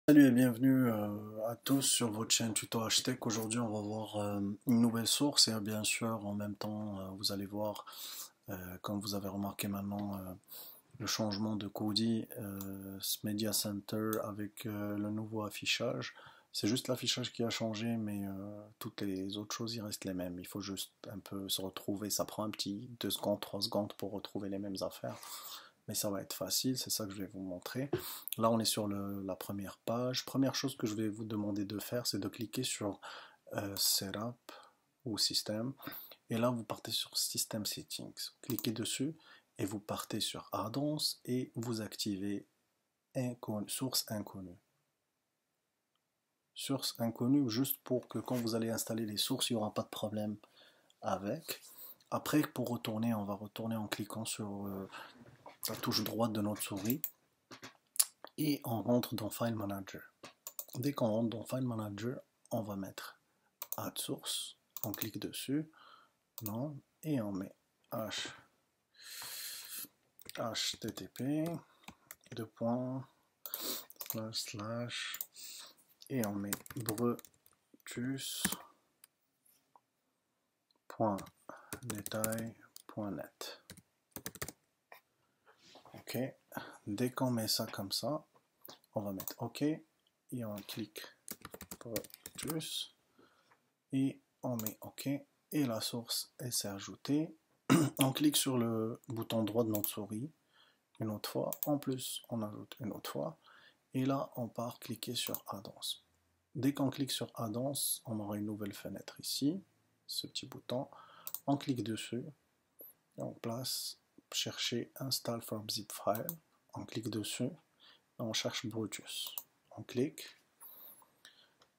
Salut et bienvenue à tous sur votre chaîne Tuto Hashtag. Aujourd'hui, on va voir une nouvelle source et bien sûr, en même temps, vous allez voir, comme vous avez remarqué maintenant, le changement de Kodi, Media Center avec le nouveau affichage. C'est juste l'affichage qui a changé, mais toutes les autres choses, ils restent les mêmes. Il faut juste un peu se retrouver. Ça prend un petit 2 secondes, 3 secondes pour retrouver les mêmes affaires. Mais ça va être facile, c'est ça que je vais vous montrer. Là, on est sur la première page. Première chose que je vais vous demander de faire, c'est de cliquer sur Setup ou System. Et là, vous partez sur System Settings. Cliquez dessus et vous partez sur Add-ons et vous activez Source inconnue. Source inconnue, juste pour que quand vous allez installer les sources, il n'y aura pas de problème avec. Après, pour retourner, on va retourner en cliquant sur la touche droite de notre souris et on rentre dans File Manager. Dès qu'on rentre dans File Manager, on va mettre Add Source, on clique dessus, non, et on met http et on met brutus.detail.net. Ok, dès qu'on met ça comme ça, on va mettre OK et on clique Brutus et on met OK et la source s'est ajoutée. On clique sur le bouton droit de notre souris une autre fois, en plus on ajoute une autre fois et là on part cliquer sur Add-ons. Dès qu'on clique sur Add-ons, on aura une nouvelle fenêtre ici, ce petit bouton, on clique dessus et on place chercher Install from zip file, on clique dessus, on cherche Brutus, on clique.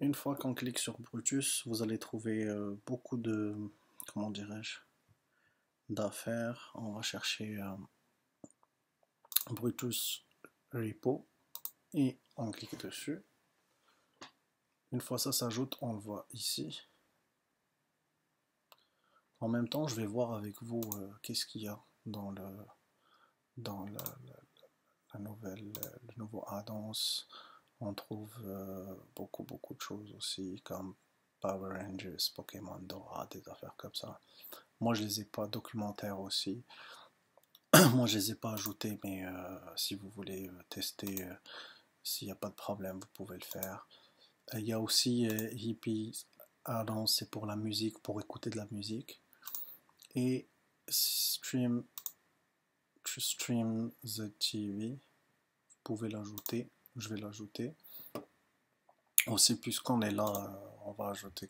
Une fois qu'on clique sur Brutus, vous allez trouver beaucoup de, comment dirais-je, d'affaires. On va chercher Brutus Repo et on clique dessus. Une fois ça s'ajoute, on le voit ici. En même temps, je vais voir avec vous qu'est-ce qu'il y a dans le nouveau add-ons. On trouve beaucoup de choses aussi comme Power Rangers, Pokémon Dora, des affaires comme ça. Moi je les ai pas documentaires aussi. Moi je les ai pas ajoutés, mais si vous voulez tester, s'il n'y a pas de problème, vous pouvez le faire. Il y a aussi Hippie Add-ons, c'est pour la musique, pour écouter de la musique. Et Stream the TV, vous pouvez l'ajouter, je vais l'ajouter. Aussi, puisqu'on est là, on va ajouter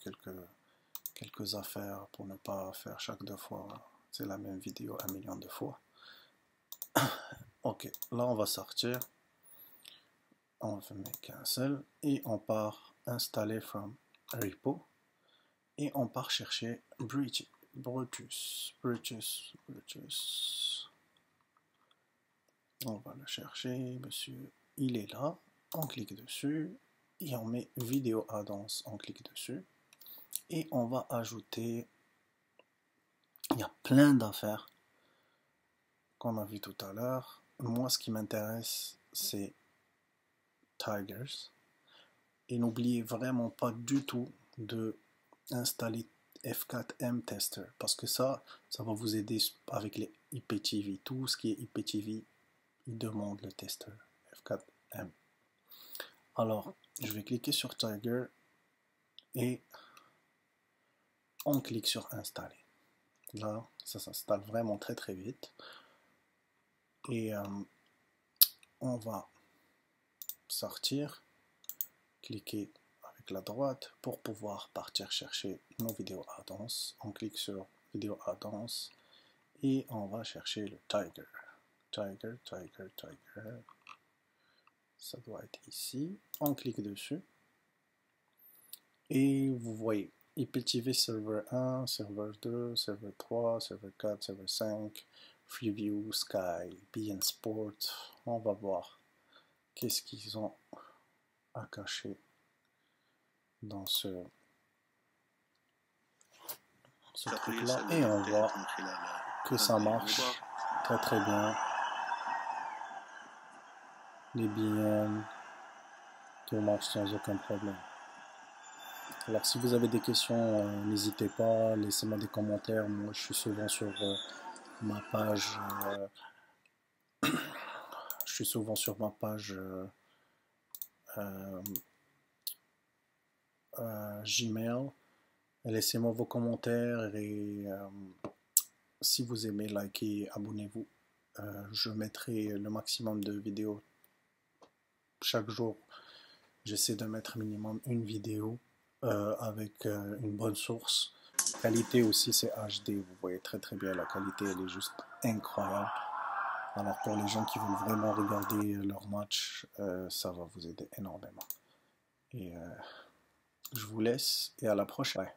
quelques affaires pour ne pas faire chaque 2 fois. C'est la même vidéo 1 million de fois. Ok, là on va sortir. On met cancel et on part installer from repo et on part chercher Brutus. On va le chercher, monsieur. Il est là. On clique dessus et on met vidéo add-ons. On clique dessus et on va ajouter. Il y a plein d'affaires qu'on a vu tout à l'heure. Moi, ce qui m'intéresse, c'est Tigers. Et n'oubliez vraiment pas du tout de installer F4M Tester parce que ça va vous aider avec les IPTV. Tout ce qui est IPTV, il demande le tester F4M. Alors, je vais cliquer sur Tiger et on clique sur installer. Là, ça s'installe vraiment très vite. Et on va sortir, cliquer avec la droite pour pouvoir partir chercher nos vidéos add-ons. On clique sur vidéo add-ons et on va chercher le Tiger. Tiger. Ça doit être ici. On clique dessus et vous voyez IPTV serveur 1, serveur 2, serveur 3, serveur 4, serveur 5, Freeview, Sky, BN Sport. On va voir qu'est-ce qu'ils ont à cacher dans ce truc là et on voit que ça marche très bien. Les BN, tout marche sans aucun problème. Alors si vous avez des questions, n'hésitez pas, laissez-moi des commentaires. Moi je suis souvent sur ma page, je suis souvent sur ma page euh, Gmail. Laissez-moi vos commentaires et si vous aimez, likez, abonnez-vous. Je mettrai le maximum de vidéos chaque jour. J'essaie de mettre minimum une vidéo avec une bonne source. Qualité aussi, c'est HD. Vous voyez très très bien la qualité, elle est juste incroyable. Alors pour les gens qui veulent vraiment regarder leur match, ça va vous aider énormément. Et je vous laisse et à la prochaine.